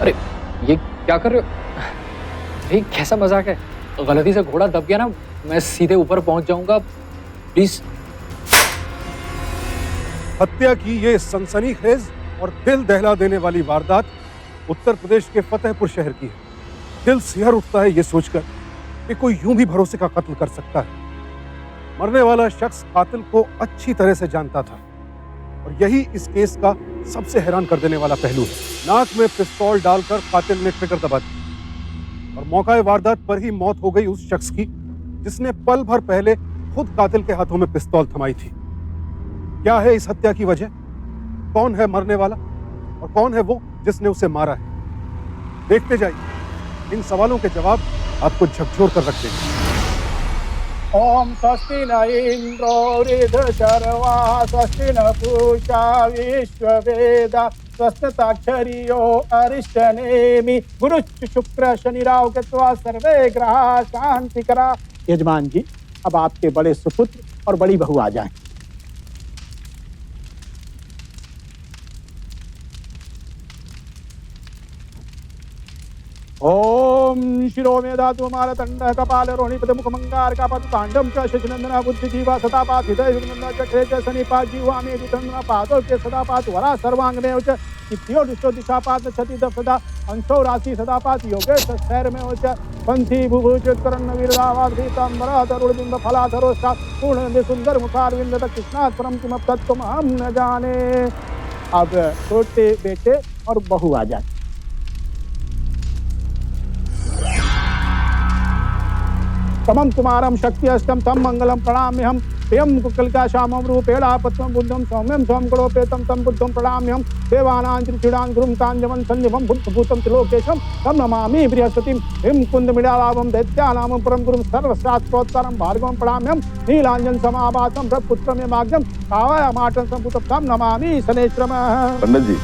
अरे ये क्या कर रहे हो? भाई कैसा मजाक है? गलती से घोड़ा दब गया ना, मैं सीधे ऊपर पहुंच जाऊंगा। प्लीज। हत्या की ये सनसनीखेज और दिल दहला देने वाली वारदात उत्तर प्रदेश के फतेहपुर शहर की है। दिल सिहर उठता है ये सोचकर कि कोई यूं भी भरोसे का कत्ल कर सकता है। मरने वाला शख्स कातिल को अच्छी तरह से जानता था और यही इस केस का सबसे हैरान कर देने वाला पहलू है। नाक में पिस्तौल डालकर कातिल ने ट्रिगर दबा दी और मौका वारदात पर ही मौत हो गई उस शख्स की जिसने पल भर पहले खुद कातिल के हाथों में पिस्तौल थमाई थी। क्या है इस हत्या की वजह? कौन है मरने वाला और कौन है वो जिसने उसे मारा है? देखते जाइए, इन सवालों के जवाब आपको झकझोर कर रख देंगे। ओम स्वस्ति न इंद्रो वृद्धशर्वा स्वस्ति न पूषा विश्ववेदा स्वस्तिताक्षरियो अरिष्टनेमि गुरुश्च शुक्र शनिराव कृत्वा सर्वे ग्रहा शांतिकरा। यजमान जी, अब आपके बड़े सुपुत्र और बड़ी बहू आ जाएं। ओम शिरो में धातु मारतंड कपाल रोहिणी मुखमंगार का पद तांडम च शशिनंदना बुद्धि जीवा सदापात हृदय विनंदना चक्रे च शनिपात जीवा में वितंदना पादो के सदापात वरा सर्वांग में उच चित्तियो दिशो दिशापात छति दफदा अंशो राशि सदापात योगेश शहर में उच पंथी भुभुचित करण वीरदावाद पीतांबरा तरुण बिंब फलाधरो सा पूर्ण सुंदर मुखार विंद कृष्णात् परम किम तत्व हम न जाने। अब छोटे बेटे और बहू आ जाए। तमं कुमारं शक्ति अष्टम तम मंगलम प्रणाम्यहम प्रियं कुकलिका श्यामं रूपेण पद्मं बुद्धं सौम्यं स्वं करोपेतं तम बुद्धं प्रणाम्यहम देवानां त्रिचूडां गुरुं कांजवं सन्निभं बुद्धभूतं त्रिलोकेशं तम नमामि बृहस्पतिं हिम कुंदमिडालाभं दैत्यानां परम गुरुं सर्वशास्त्रोत्तरं भार्गवं प्रणाम्यहम नीलांजन समाभासं ब्रह्मपुत्रमेवाग्यं कावयमाटं संभूतं तम नमामि शनैश्वरम्। पंडित जी,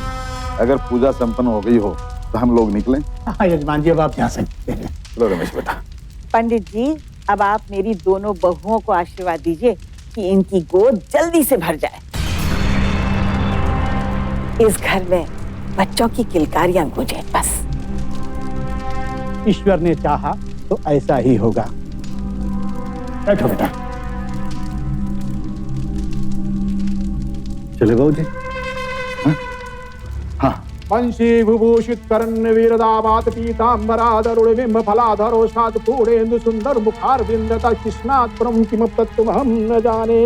अगर पूजा संपन्न हो गई हो तो हम लोग निकलें? हाँ यजमान जी, अब आप जा सकते हैं। चलो रमेश बेटा। पंडित जी, अब आप मेरी दोनों बहुओं को आशीर्वाद दीजिए कि इनकी गोद जल्दी से भर जाए। इस घर में बच्चों की किलकारियां गूंजे बस। ईश्वर ने चाहा तो ऐसा ही होगा। बैठो बेटा। चले बाबू जी। हाँ। वंशी विभूषित कर्ण वीरदावात पीतांबराधरुण बिंब फलाधरो सात पूर्णेन्दु सुंदर मुखार विंदता कृष्णात् परम किम तत्व हम न जाने।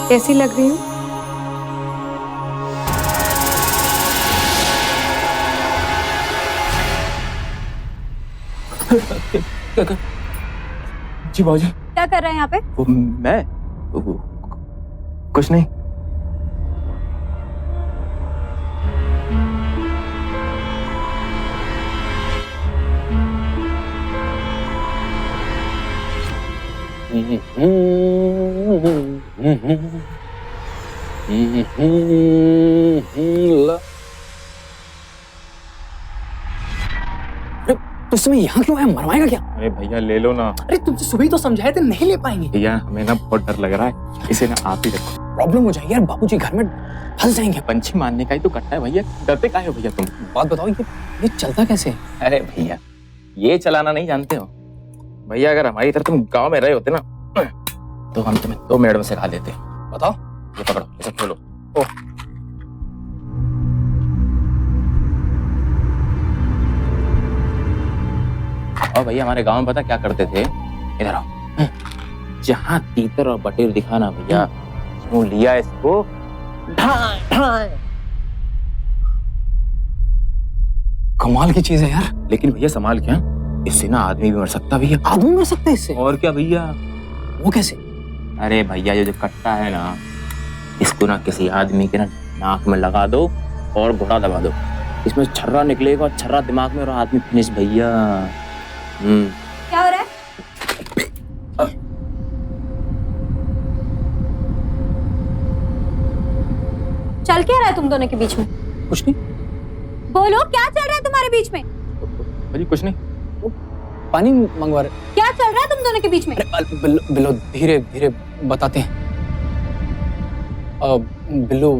कैसी लग रही हूँ? जी बाबूजी। क्या कर रहे हैं यहाँ पे? मैं कुछ नहीं। तो समय यहाँ क्यों है? मरवाएगा क्या? अरे भैया ले लो ना। अरे तुमसे सुबह ही तो समझाए थे, नहीं ले पाएंगे। भैया हमें ना बहुत डर लग रहा है, इसे ना आप ही रखो। प्रॉब्लम हो जाएगी यार, बाबूजी घर में फंस जाएंगे। पंछी मारने का ही तो कट्टा है भैया, डरते काहे हो भैया तुम? बात बताओ, ये चलता कैसे है? अरे भैया ये चलाना नहीं जानते हो भैया? अगर हमारी तरह तुम गांव में रहे होते ना तो हम तुम्हें 2 मिनट में सिखा देते। बताओ। ये पकड़ो, इसे खोलो। और भैया हमारे गांव में पता क्या करते थे? इधर आओ। जहां तीतर और बटेर दिखाना भैया, यूं लिया इसको, ढाई ढाई। कमाल की चीज है यार। लेकिन भैया संभाल क्या, इससे ना आदमी भी मर सकता भैया। आदमी मर सकता है इससे? और क्या भैया। वो कैसे? अरे भैया ये जो कट्टा है ना, इसको ना किसी आदमी के ना नाक में लगा दो और घोड़ा दबा दो, इसमें छर्रा निकलेगा, छर्रा दिमाग में और आदमी फिनिश भैया। क्या हो रहा है? चल क्या रहा है तुम दोनों के बीच में? कुछ नहीं। बोलो क्या चल रहा है तुम्हारे बीच में? भैया कुछ नहीं। पानी मंगवा रहे। क्या चल रहा है तुम दोनों के बीच में? बिल्लो धीरे धीरे बताते हैं। बिल्लू,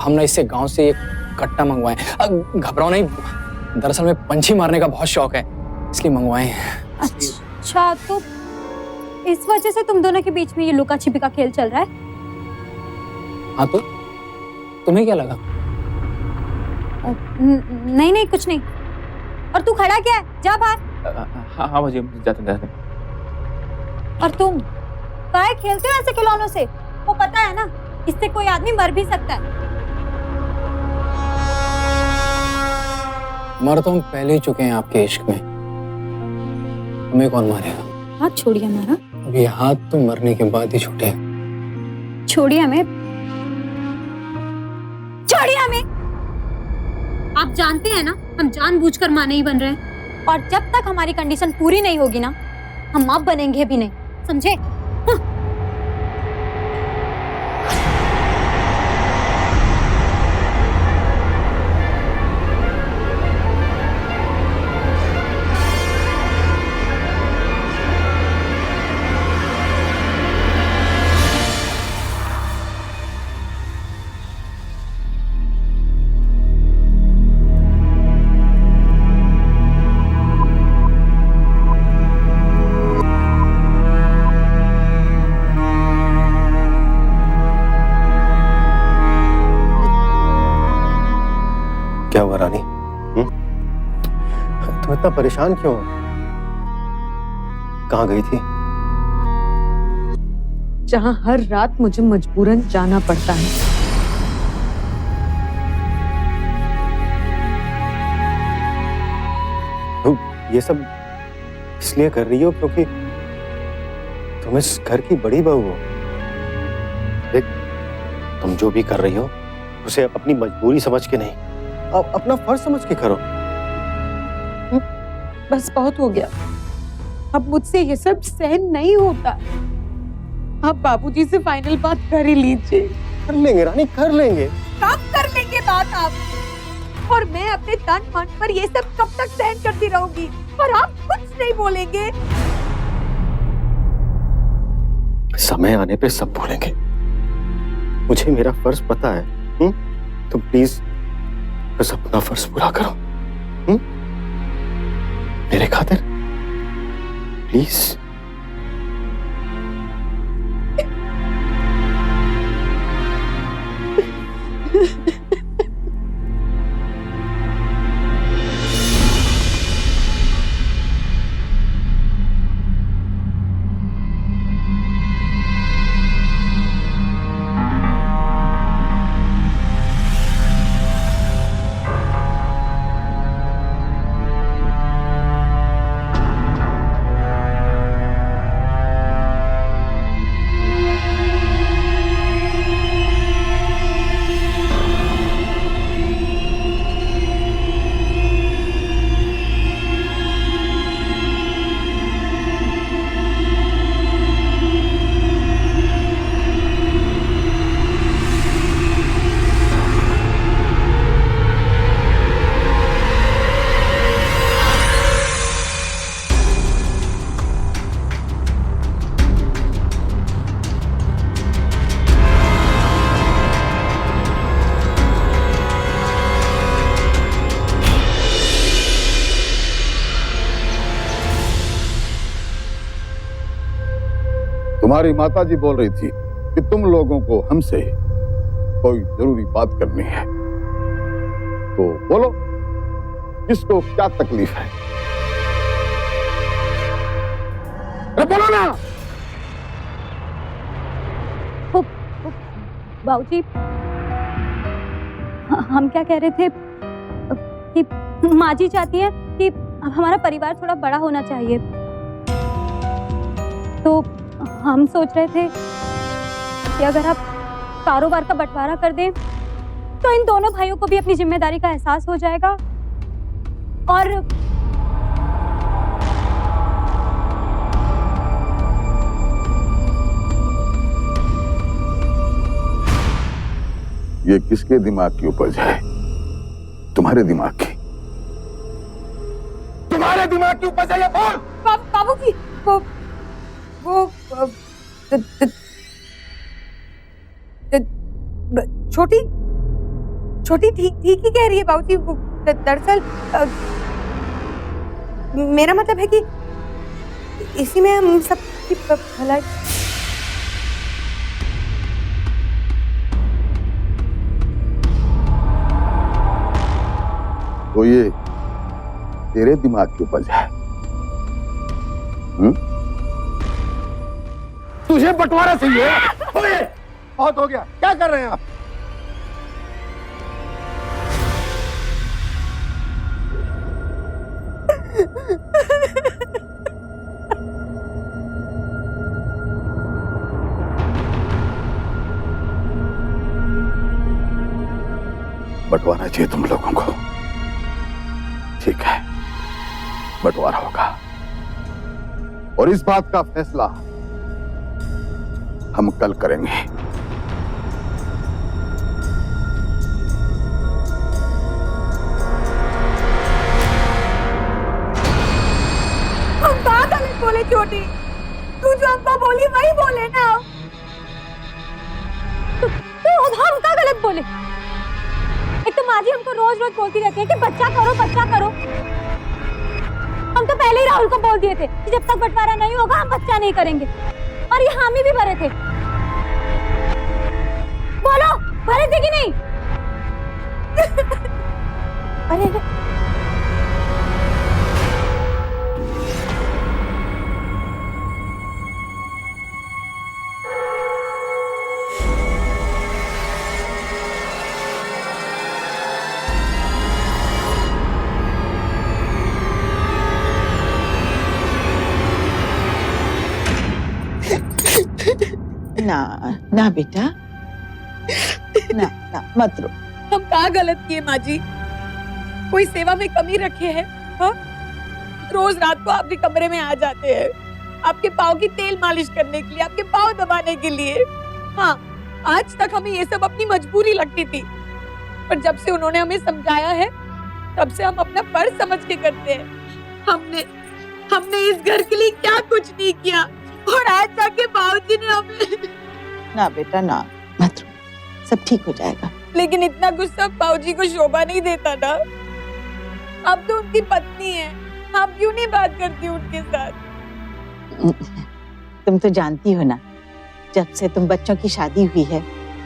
हम ना इससे गांव से एक कट्टा मंगवाए। घबराओ नहीं, दरअसल में पंछी मारने का बहुत शौक है, इसलिए मंगवाए हैं। अच्छा, तो इस वजह से तुम दोनों के बीच में ये लुका छिपी का खेल चल रहा है? हाँ तो तुम्हें क्या लगा? नहीं नहीं कुछ नहीं। और तू खड़ा क्या है? जा बाहर। हाँ भैया जाते। और तुम काहे खेलते हो ऐसे खिलौनों से? वो पता है ना, इससे कोई आदमी मर भी सकता है। मर तो हम पहले ही चुके हैं आपके इश्क में, हमें कौन मारेगा? हाथ छोड़िए हमारा। अब ये हाथ तो मरने के बाद ही छूटे। छोड़िए हमें, छोड़िए हमें। आप जानते हैं ना, हम जानबूझकर माँ नहीं बन रहे हैं, और जब तक हमारी कंडीशन पूरी नहीं होगी ना, हम माँ बनेंगे भी नहीं, समझे? क्या हुआ रानी? तुम इतना परेशान क्यों हो? कहाँ गई थी? जहां हर रात मुझे मजबूरन जाना पड़ता है। तुम ये सब इसलिए कर रही हो क्योंकि तुम इस घर की बड़ी बहू हो। देख, तुम जो भी कर रही हो उसे अपनी मजबूरी समझ के नहीं, अब अपना फर्ज समझ के करो। बस बहुत हो गया, अब मुझसे ये सब सहन नहीं होता। आप बाबूजी से फाइनल बात कर ही लीजिए। कर लेंगे रानी, कर लेंगे। कब कर लेंगे बात आप? और मैं अपने तन मन पर ये सब कब तक सहन करती रहूंगी? और आप कुछ नहीं बोलेंगे। समय आने पे सब बोलेंगे। मुझे मेरा फर्ज पता है। तुम प्लीज बस अपना फर्ज पूरा करो, मेरे खातिर प्लीज। तुम्हारी माताजी बोल रही थी कि तुम लोगों को हमसे कोई जरूरी बात करनी है, तो बोलो किसको क्या तकलीफ है? अरे बोलो ना। बाबूजी, हम क्या कह रहे थे कि माँ जी चाहती है कि हमारा परिवार थोड़ा बड़ा होना चाहिए, तो हम सोच रहे थे कि अगर आप कारोबार का बंटवारा कर दें तो इन दोनों भाइयों को भी अपनी जिम्मेदारी का एहसास हो जाएगा और ये किसके दिमाग की उपज है? तुम्हारे दिमाग की। तुम्हारे दिमाग की उपज है ये, बोल। बाबूजी, वो छोटी ठीक ही कह रही है बाबूजी। दरअसल मेरा मतलब है कि इसी में हम सब की भलाई। तो ये तेरे दिमाग की उपज है? तुझे बंटवारा चाहिए? बहुत हो गया, क्या कर रहे हैं आप? बंटवारा चाहिए तुम लोगों को, ठीक है, बंटवारा होगा और इस बात का फैसला हम कल करेंगे। हम कहाँ गलत बोले छोटी? तू जो हमको बोली वही बोले ना। तो हम कहाँ गलत बोले? एक तो माँ जी हमको रोज रोज बोलती रहती है कि बच्चा करो बच्चा करो। हम तो पहले ही राहुल को बोल दिए थे कि जब तक बंटवारा नहीं होगा हम बच्चा नहीं करेंगे, और ये हामी भी भरे थे। बोलो, भरे थे कि नहीं? अरे ना ना बेटा, ना ना मत रो। हम कहाँ गलत किए माँ जी? कोई सेवा में कमी रखे हैं? हाँ? रोज रात को आपके कमरे में आ जाते हैं, आपके पाँव की तेल मालिश करने के लिए, आपके पाँव दबाने के लिए। हाँ, आज तक हमें ये सब अपनी मजबूरी लगती थी, पर जब से उन्होंने हमें समझाया है तब से हम अपना फर्ज समझ के करते हैं। हमने इस घर के लिए क्या कुछ नहीं किया, और आज जाके बाबूजी ने हमें। ना बेटा ना, मत रो, सब ठीक हो जाएगा। लेकिन इतना गुस्सा बाबूजी को शोभा नहीं देता ना। अब तो उनकी पत्नी है, आप क्यों नहीं बात करती उनके साथ? तुम तो जानती हो ना, जब से तुम बच्चों की शादी हुई है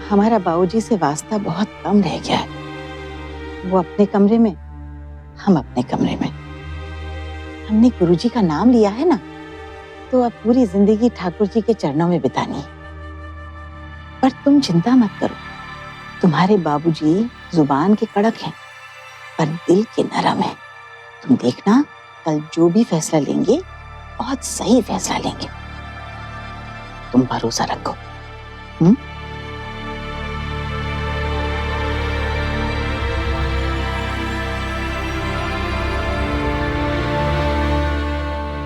हमारा बाबूजी से वास्ता बहुत कम रह गया है। वो अपने कमरे में, हम अपने कमरे में। हमने गुरुजी का नाम लिया है ना, तो अब पूरी जिंदगी ठाकुर जी के चरणों में बितानी है। पर तुम चिंता मत करो, तुम्हारे बाबूजी जुबान के कड़क हैं पर दिल के नरम हैं। तुम देखना, कल जो भी फैसला लेंगे बहुत सही फैसला लेंगे, तुम भरोसा रखो।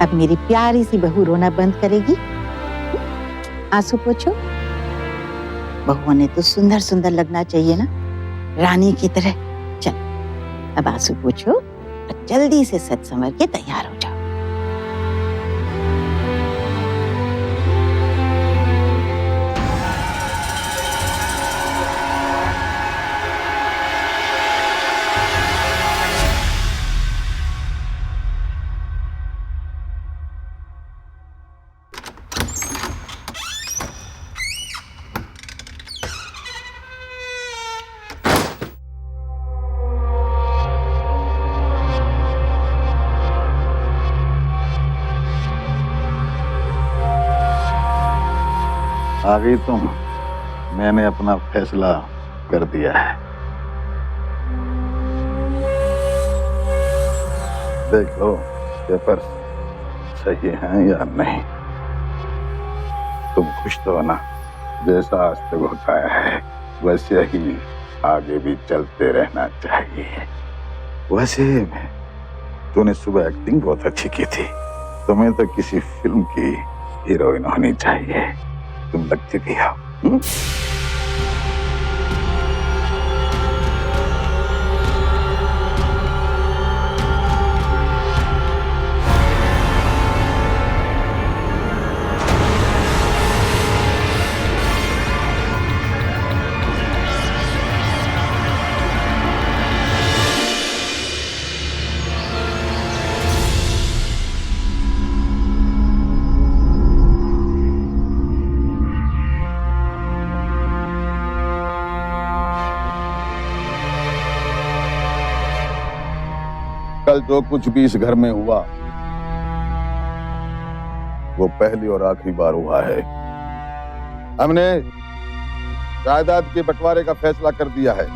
अब मेरी प्यारी सी बहू रोना बंद करेगी। आंसू पोछो। बहुओं ने तो सुंदर सुंदर लगना चाहिए ना, रानी की तरह। चल अब आंसू पोछो और जल्दी से सज संवर के तैयार हो जाओ। आ गई तुम। मैंने अपना फैसला कर दिया है। देख लो पेपर सही है या नहीं। तुम खुश तो हो ना? जैसा आज तक होता है वैसे ही आगे भी चलते रहना चाहिए। वैसे तूने सुबह एक्टिंग बहुत अच्छी की थी। तुम्हें तो किसी फिल्म की हीरोइन होनी चाहिए। तुम लगती भी हो। कल जो कुछ भी इस घर में हुआ वो पहली और आखिरी बार हुआ है। हमने जायदाद के बंटवारे का फैसला कर दिया है।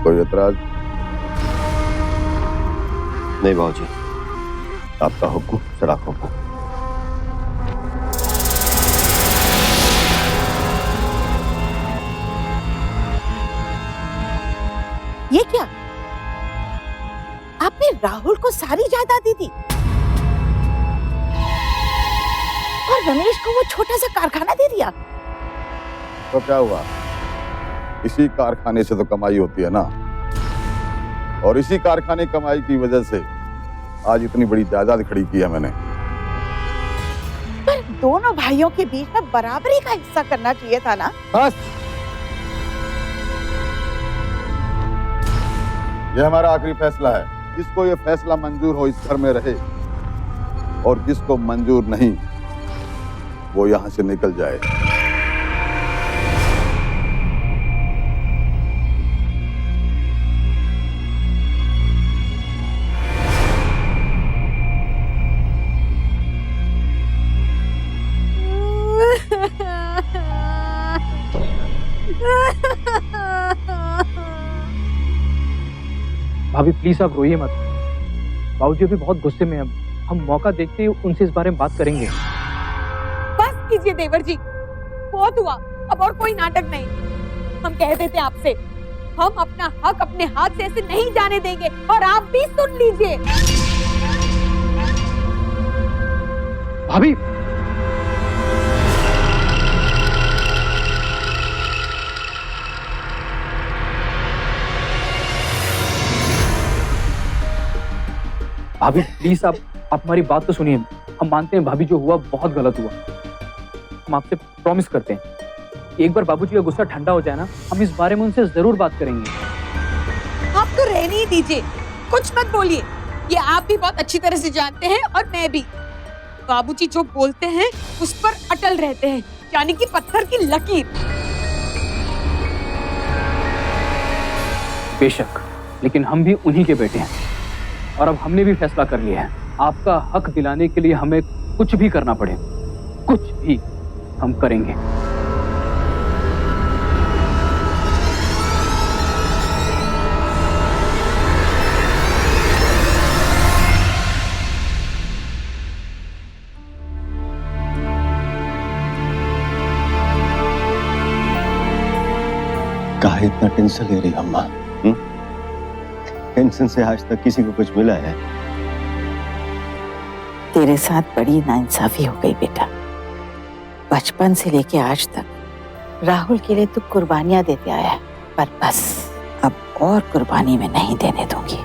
कोई एतराज? नहीं बाबूजी, आपका हुक्म सड़क हुक्म। ये क्या? आपने राहुल को सारी जायदाद दी थी और रमेश को वो छोटा सा कारखाना दे दिया? तो क्या हुआ? इसी कारखाने से तो कमाई होती है ना, और इसी कारखाने कमाई की वजह से आज इतनी बड़ी जायदाद खड़ी की है मैंने। पर दोनों भाइयों के बीच में बराबरी का हिस्सा करना चाहिए था ना? बस, ये हमारा आखिरी फैसला है। जिसको ये फैसला मंजूर हो इस घर में रहे, और जिसको मंजूर नहीं वो यहां से निकल जाए। भाभी प्लीज आप रोइए मत। बाबूजी अभी बहुत गुस्से में हैं। हम मौका देखते ही उनसे इस बारे में बात करेंगे। बस कीजिए देवर जी, बहुत हुआ, अब और कोई नाटक नहीं। हम कह देते आपसे, हम अपना हक अपने हाथ से ऐसे नहीं जाने देंगे, और आप भी सुन लीजिए। भाभी भाभी प्लीज आप हमारी बात तो सुनिए। हम मानते हैं भाभी जो हुआ बहुत गलत हुआ। हम आपसे प्रॉमिस करते हैं एक बार बाबूजी का गुस्सा ठंडा हो जाए ना, हम इस बारे में उनसे जरूर बात करेंगे। आप तो रहने ही दीजिए, कुछ मत बोलिए। ये आप भी बहुत अच्छी तरह से जानते हैं और मैं भी। बाबूजी जो बोलते हैं उस पर अटल रहते हैं, यानी कि पत्थर की लकीर। बेशक, लेकिन हम भी उन्हीं के बेटे हैं, और अब हमने भी फैसला कर लिया है। आपका हक दिलाने के लिए हमें कुछ भी करना पड़े, कुछ भी हम करेंगे। काहे इतना टेंशन ले रही हो अम्मा? टेंशन से आज तक किसी को कुछ मिला है? तेरे साथ बड़ी नाइंसाफी हो गई बेटा। बचपन से लेके आज तक राहुल के लिए तू कुर्बानियां देते आया है, पर बस अब और कुर्बानी में नहीं देने दूंगी,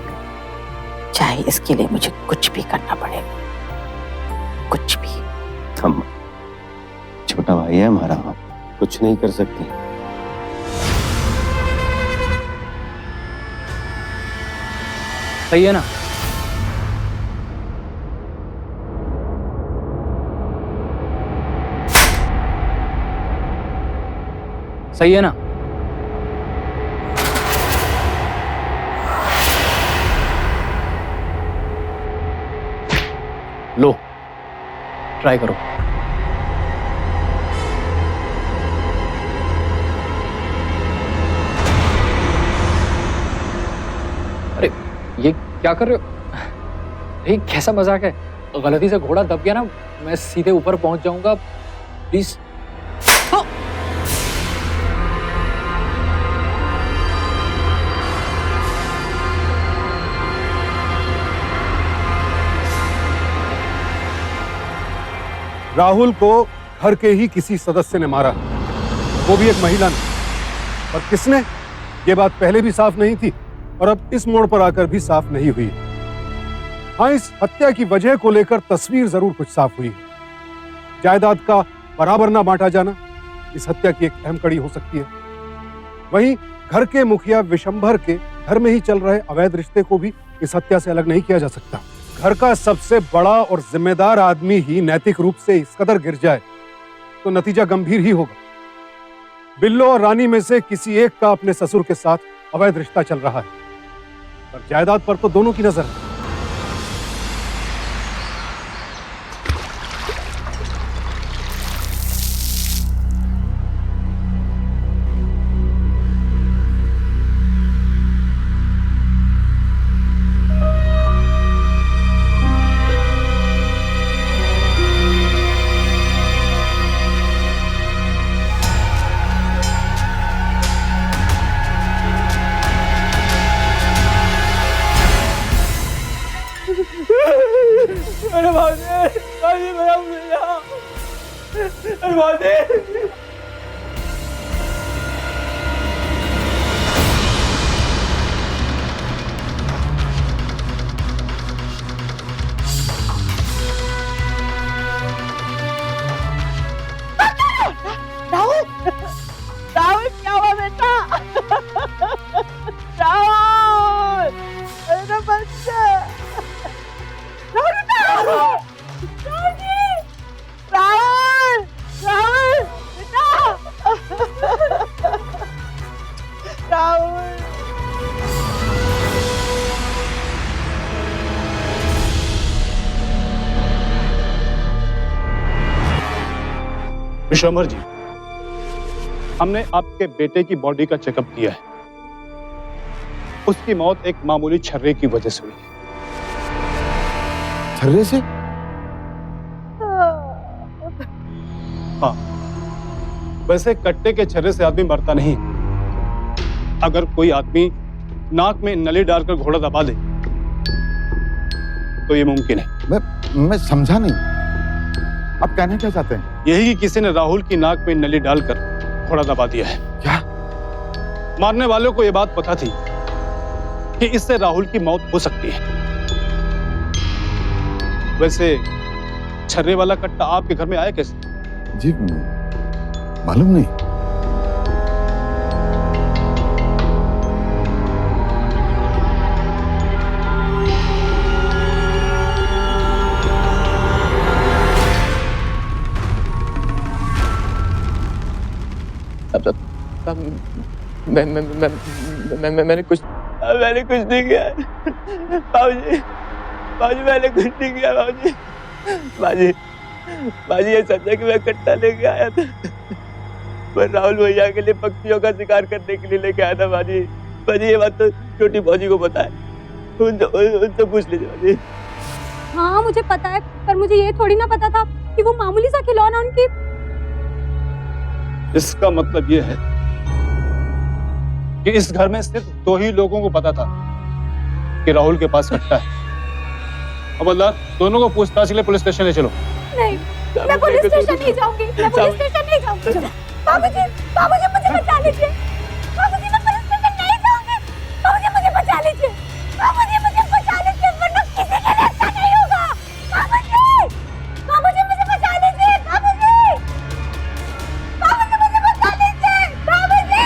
चाहे इसके लिए मुझे कुछ भी करना पड़ेगा, कुछ भी। हम छोटा भाई है हमारा, कुछ नहीं कर सकते। सही है ना? सही है ना? लो, ट्राई करो। अरे ये क्या कर रहे हो? ये कैसा मजाक है? गलती से घोड़ा दब गया ना, मैं सीधे ऊपर पहुंच जाऊंगा। प्लीज। राहुल को घर के ही किसी सदस्य ने मारा, वो भी एक महिला ने। और किसने, ये बात पहले भी साफ नहीं थी और अब इस मोड़ पर आकर भी साफ नहीं हुई। हाँ, इस हत्या की वजह को लेकर तस्वीर जरूर कुछ साफ हुई है। जायदाद का बराबर ना बांटा जाना इस हत्या की एक अहम कड़ी हो सकती है। वहीं घर के मुखिया विशंभर के घर में ही चल रहे अवैध रिश्ते को भी इस हत्या से अलग नहीं किया जा सकता। घर का सबसे बड़ा और जिम्मेदार आदमी ही नैतिक रूप से इस कदर गिर जाए तो नतीजा गंभीर ही होगा। बिल्लो और रानी में से किसी एक का अपने ससुर के साथ अवैध रिश्ता चल रहा है, पर जायदाद पर तो दोनों की नजर है। राहुल क्या हुआ बेटा? राहुल, अरे बच्चा, राहुल जी, राहुल, राहुल बेटा, राहुल। विश्वंभर जी, हमने आपके बेटे की बॉडी का चेकअप किया है। उसकी मौत एक मामूली छर्रे की वजह से हुई है। छर्रे से? हाँ, वैसे कट्टे के छर्रे से आदमी मरता नहीं। अगर कोई आदमी नाक में नली डालकर घोड़ा दबा दे तो ये मुमकिन है। मैं समझा नहीं, आप कहना क्या चाहते हैं? यही कि किसी ने राहुल की नाक में नली डालकर घोड़ा दबा दिया है। क्या? मारने वालों को यह बात पता थी कि इससे राहुल की मौत हो सकती है। वैसे छर्रे वाला कट्टा आपके घर में आया कैसे? जी मालूम नहीं। मैंने कुछ नहीं किया बाबूजी। बाबूजी मैंने कुछ नहीं किया बाबूजी। बाबूजी ये सच है कि मैं कट्टा लेके आया था, पर राहुल भैया के लिए पक्षियों का शिकार करने के लिए लेके आया था बाबूजी। बाबूजी ये बात तो छोटी फौजी को पता है, उनसे पूछ लीजिए बाबूजी। हाँ मुझे पता है, पर मुझे ये थोड़ी ना पता था कि वो मामूली सा खिलौना उनकी। इसका मतलब ये है कि इस घर में सिर्फ 2 ही लोगों को पता था कि राहुल के पास कट्टा है। हवलदार, दोनों को पूछताछ के लिए पुलिस स्टेशन ले चलो। नहीं, मैं पुलिस स्टेशन नहीं जाऊंगी। मैं पुलिस स्टेशन नहीं जाऊंगी। बाबूजी, बाबूजी मुझे बचा लीजिए। बाबूजी मैं पुलिस स्टेशन नहीं जाऊंगी। बाबूजी मुझे बचा लीजिए। बाबूजी मुझे बचा लीजिए, वरना किसी के लिए अच्छा नहीं होगा। बाबूजी, बाबूजी मुझे बचा लीजिए। बाबूजी, बाबूजी मुझे बचा लीजिए। बाबूजी।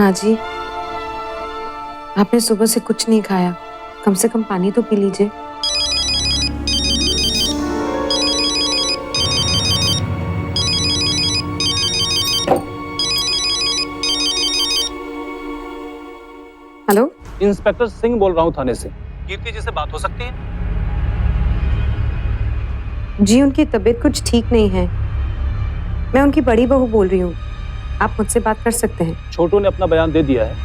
माँ जी, आपने सुबह से कुछ नहीं खाया, कम से कम पानी तो पी लीजिए। हेलो, इंस्पेक्टर सिंह बोल रहा हूँ थाने से। कीर्ति जी से बात हो सकती है? जी उनकी तबीयत कुछ ठीक नहीं है। मैं उनकी बड़ी बहू बोल रही हूँ, आप मुझसे बात कर सकते हैं। छोटू ने अपना बयान दे दिया है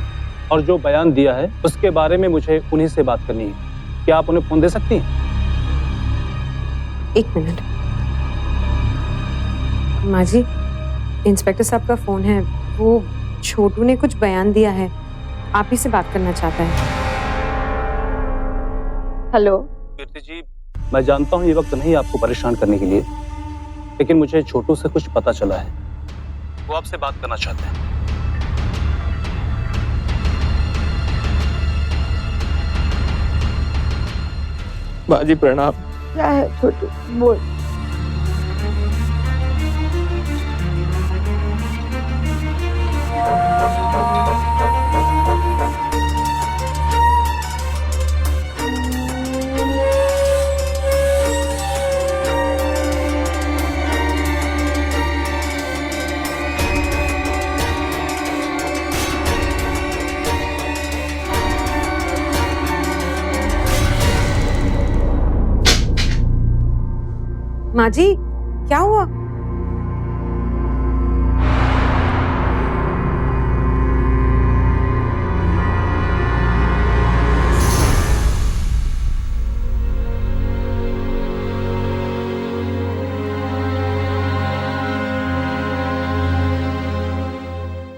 और जो बयान दिया है उसके बारे में मुझे उन्हीं से बात करनी है। क्या आप उन्हें फोन दे सकती हैं? एक मिनट। माँ जी, इंस्पेक्टर साहब का फोन है, वो छोटू ने कुछ बयान दिया है, आप ही से बात करना चाहता है। हेलो। कीर्ति जी, मैं जानता हूँ ये वक्त नहीं आपको परेशान करने के लिए, लेकिन मुझे छोटू से कुछ पता चला है। वो आपसे बात करना चाहते हैं। माँ जी प्रणाम। क्या है छोटू, बोल। माँ जी, क्या हुआ?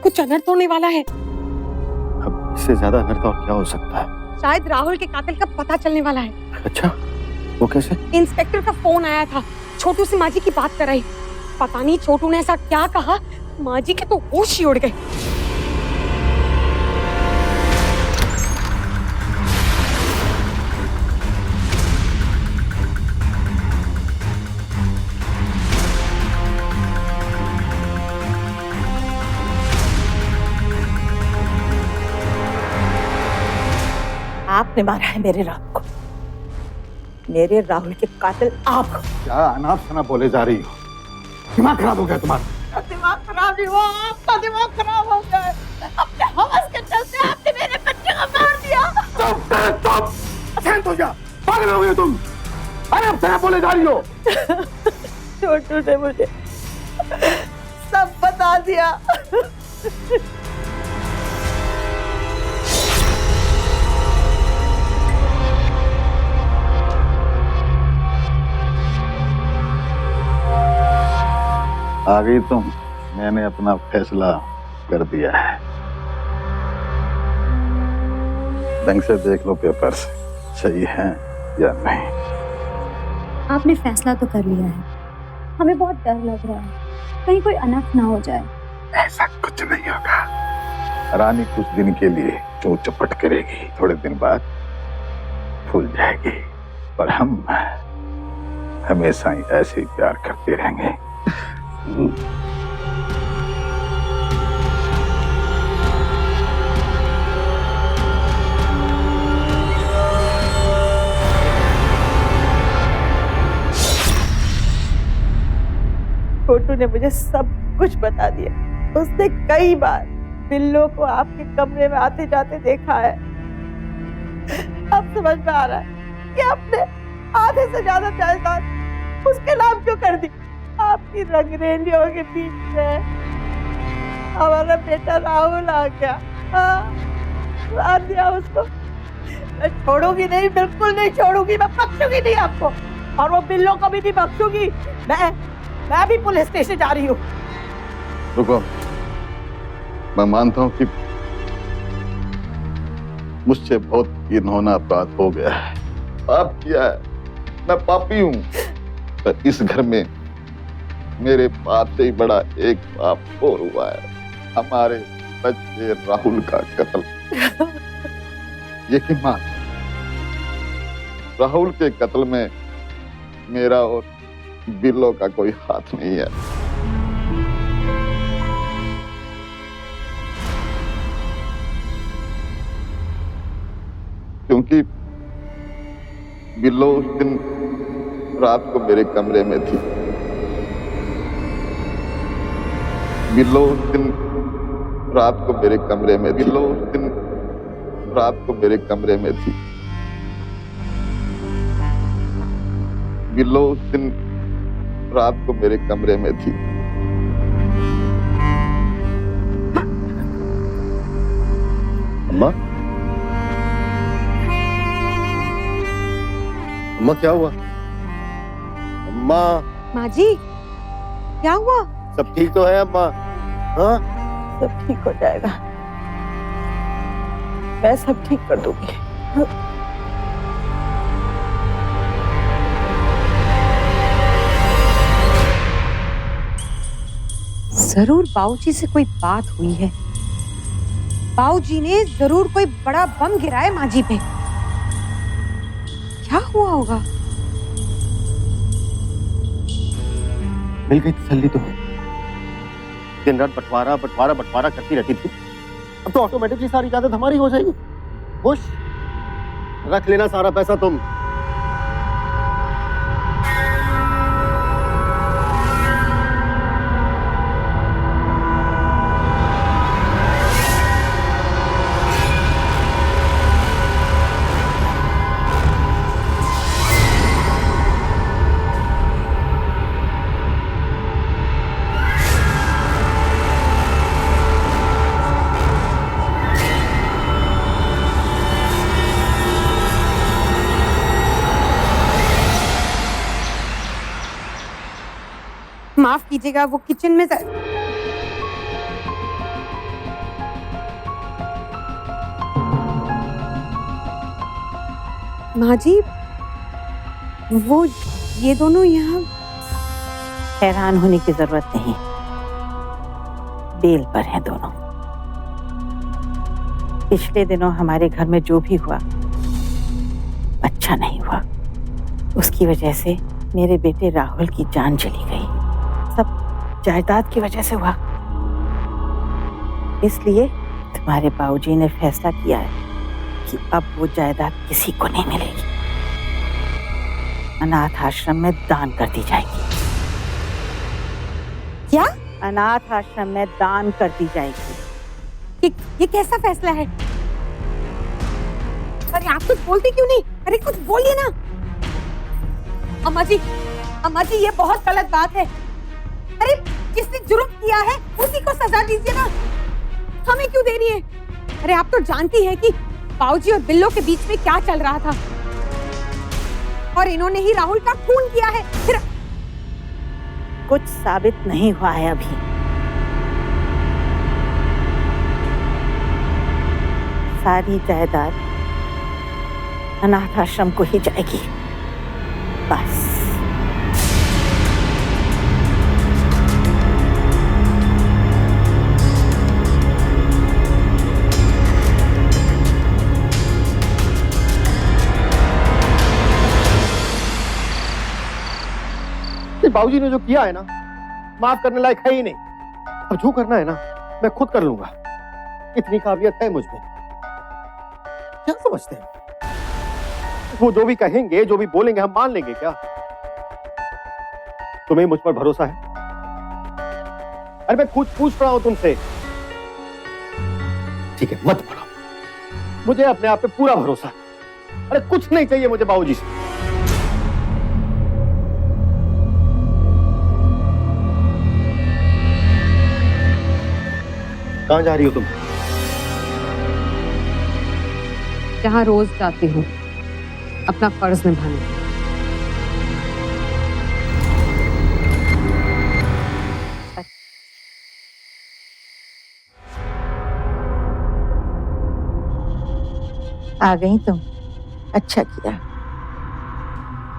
कुछ अनर्थ होने वाला है। अब इससे ज्यादा अनर्थ और क्या हो सकता है? शायद राहुल के कातिल का पता चलने वाला है। अच्छा, वो कैसे? इंस्पेक्टर का फोन आया था, छोटू से माँ जी की बात कराई। पता नहीं छोटू ने ऐसा क्या कहा, माँ जी के तो होश ही उड़ गए। आपने मारा है मेरे राहुल को। मेरे राहुल के कातिल आप हो। क्या अनाप शनाप बोले जा रही हो? दिमाग खराब हो गया तुम्हारा? दिमाग खराब नहीं हुआ, आपका दिमाग खराब हो गया है। अपने हवस के चलते आपने मेरे बच्चे को मार दिया। चुप! शांत हो जा। पागल हो गए तुम? अनाप शनाप बोले जा रही हो? छोटू ने मुझे सब बता दिया। आ गई तुम। मैंने अपना फैसला कर दिया है। ढंग से देख लो पेपर से, सही है या नहीं। आपने फैसला तो कर लिया है, हमें बहुत डर लग रहा है, कहीं कोई अनर्थ ना हो जाए। ऐसा कुछ नहीं होगा। रानी कुछ दिन के लिए चोट चपट करेगी, थोड़े दिन बाद भूल जाएगी, और हम हमेशा ही ऐसे ही प्यार करते रहेंगे। छोटू ने मुझे सब कुछ बता दिया। उसने कई बार बिल्लो को आपके कमरे में आते जाते देखा है। अब समझ में आ रहा है कि आपने आधे से ज्यादा जायदाद उसके नाम क्यों कर दी। आपकी रंगरेलियों के बीच में हमारा बेटा राहुल आ गया। मार दिया उसको। मैं छोड़ूंगी नहीं, बिल्कुल नहीं छोड़ूंगी। मैं बख्शूंगी नहीं आपको, और वो बिल्लो को भी नहीं बख्शूंगी। मैं भी पुलिस स्टेशन जा रही हूँ। रुको, मैं मानता हूँ कि मुझसे बहुत घिनौना अपराध हो गया है, पाप किया है, मैं पापी हूँ। पर इस घर में मेरे पाप से ही बड़ा एक पाप और हुआ है, हमारे बच्चे राहुल का कत्ल। यकीन मान, राहुल के कत्ल में मेरा और बिल्लो का कोई हाथ नहीं है। क्योंकि बिल्लो उस दिन रात को मेरे कमरे में थी। बिल्लो उस दिन रात को मेरे कमरे में थी। बिल्लो उस दिन रात को मेरे कमरे में थी। बिल्लो उस दिन रात को मेरे कमरे में थी। अम्मा, अम्मा क्या हुआ? अम्मा, माँ जी, क्या हुआ? सब ठीक तो है अम्मा? हाँ, सब ठीक हो जाएगा, मैं सब ठीक कर दूंगी। जरूर बाऊजी से कोई बात हुई है। बाऊजी ने जरूर कोई बड़ा बम गिराया है माँ जी पे। क्या हुआ होगा? मिल गई तसल्ली तो। दिन रात बंटवारा बंटवारा बंटवारा करती रहती थी, अब तो ऑटोमेटिकली सारी जायदाद हमारी हो जाएगी। खुश रख लेना सारा पैसा तुम। माफ कीजिएगा, वो किचन में माँ जी, वो ये दोनों यहाँ। हैरान होने की जरूरत नहीं, बेल पर हैं दोनों। पिछले दिनों हमारे घर में जो भी हुआ अच्छा नहीं हुआ। उसकी वजह से मेरे बेटे राहुल की जान चली गई। सब जायदाद की वजह से हुआ। इसलिए तुम्हारे बाबूजी ने फैसला किया है कि अब वो जायदाद किसी को नहीं मिलेगी, अनाथ आश्रम में दान कर दी जाएगी। क्या? अनाथ आश्रम में दान कर दी जाएगी। ये कैसा फैसला है? अरे आप कुछ बोलते क्यों नहीं? अरे कुछ बोलिए ना। अम्मा जी ये बहुत गलत बात है। अरे जिसने जुर्म किया है उसी को सजा दीजिए ना, हमें क्यों दे रही है? अरे आप तो जानती हैं कि बाऊजी और बिल्लो के बीच में क्या चल रहा था, और इन्होंने ही राहुल का खून किया है। फिर कुछ साबित नहीं हुआ है अभी। सारी जायदाद अनाथ आश्रम को ही जाएगी, बस। बाबूजी ने जो किया है ना, माफ करने लायक है ही नहीं। अब जो करना है ना मैं खुद कर लूंगा, इतनी काबिलियत है मुझ में। क्या समझते हैं? वो जो भी कहेंगे, जो भी बोलेंगे, हम मान लेंगे क्या? तुम्हें मुझ पर भरोसा है? अरे मैं खुद पूछ रहा हूं तुमसे। ठीक है, मत बोलो, मुझे अपने आप पे पूरा भरोसा है। अरे कुछ नहीं चाहिए मुझे बाबूजी से। कहां जा रही हो तुम? जहां रोज जाती हूँ अपना फर्ज निभाने। आ गई तुम, अच्छा किया।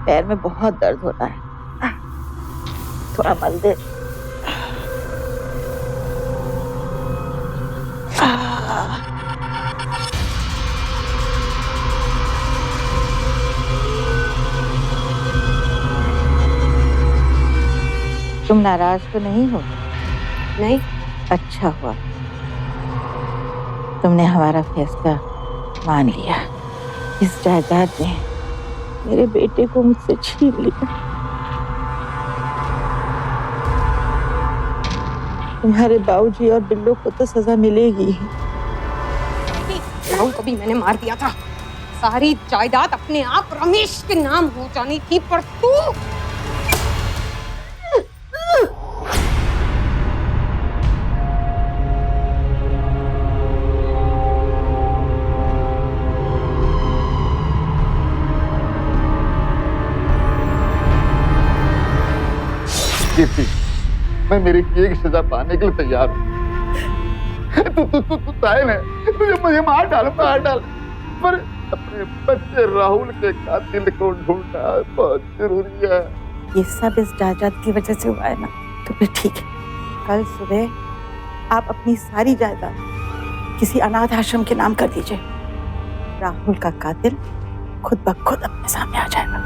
पैर में बहुत दर्द होता है, थोड़ा मल दे। तुम नाराज तो नहीं हो? नहीं। अच्छा हुआ, तुमने हमारा फैसला मान लिया। इस जायदाद ने मेरे बेटे को मुझसे छीन लिया। तुम्हारे बाबूजी और बिल्लो को तो सजा मिलेगी। राहुल को भी मैंने मार दिया था। सारी जायदाद अपने आप रमेश के नाम हो जानी थी, पर तू मैं मेरी किए की सजा पाने के लिए तैयार हूँ। तू तय है, तुझे मुझे मार डाल पर अपने बच्चे राहुल के कातिल को ढूंढना बहुत जरूरी है। ये सब इस जायदाद की वजह से हुआ है ना, तो फिर ठीक है। कल सुबह आप अपनी सारी जायदाद किसी अनाथ आश्रम के नाम कर दीजिए। राहुल का कातिल खुद ब खुद अपने सामने आ जाएगा।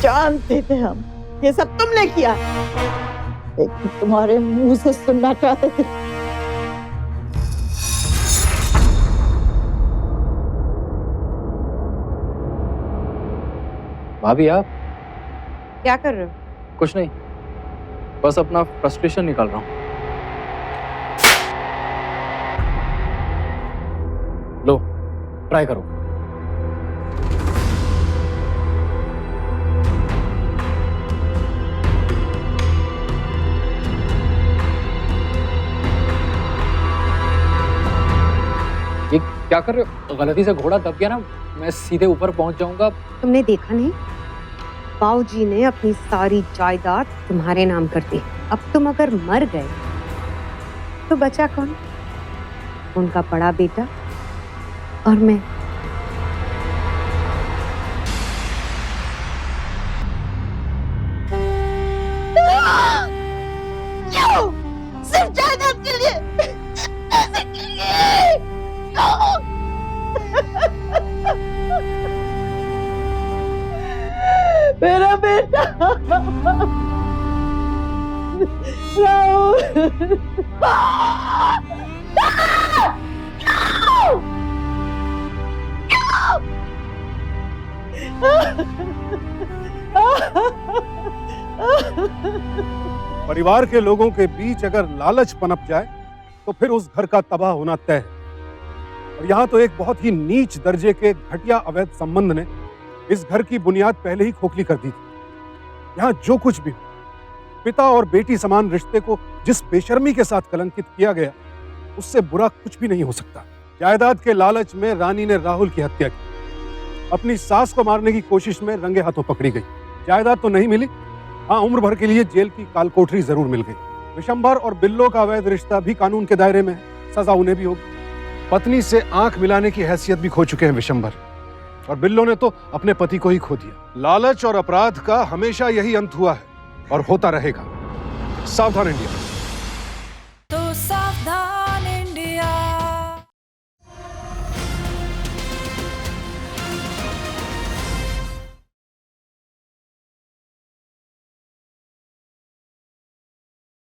जानते थे हम ये सब तुमने किया, लेकिन तुम्हारे मुंह से सुनना चाहते थे। भाभी आप क्या कर रहे हो? कुछ नहीं, बस अपना फ्रस्ट्रेशन निकाल रहा हूँ। लो ट्राई करो। ये क्या कर रहे हो? गलती से घोड़ा दब गया ना, मैं सीधे ऊपर पहुंच जाऊंगा। तुमने देखा नहीं, बाबूजी ने अपनी सारी जायदाद तुम्हारे नाम कर दी। अब तुम अगर मर गए तो बचा कौन? उनका बड़ा बेटा और मैं। क्यों? सिर्फ जायदाद के लिए? ऐसे क्यों? मेरा बेटा परिवार के लोगों के बीच अगर लालच पनप जाए तो फिर उस घर का तबाह होना तय है। और यहाँ तो एक बहुत ही नीच दर्जे के घटिया अवैध संबंध ने इस घर की बुनियाद पहले ही खोखली कर दी थी। यहाँ जो कुछ भी पिता और बेटी समान रिश्ते को जिस बेशर्मी के साथ कलंकित किया गया, उससे बुरा कुछ भी नहीं हो सकता। जायदाद के लालच में रानी ने राहुल की हत्या की। अपनी सास को मारने की कोशिश में रंगे हाथों पकड़ी गई। जायदाद तो नहीं मिली, हाँ उम्र भर के लिए जेल की कालकोठरी जरूर मिल गई। विशंबर और बिल्लो का अवैध रिश्ता भी कानून के दायरे में है, सजा उन्हें भी होगी। पत्नी से आंख मिलाने की हैसियत भी खो चुके हैं विशंबर, और बिल्लो ने तो अपने पति को ही खो दिया। लालच और अपराध का हमेशा यही अंत हुआ है और होता रहेगा। सावधान इंडिया। तो सावधान।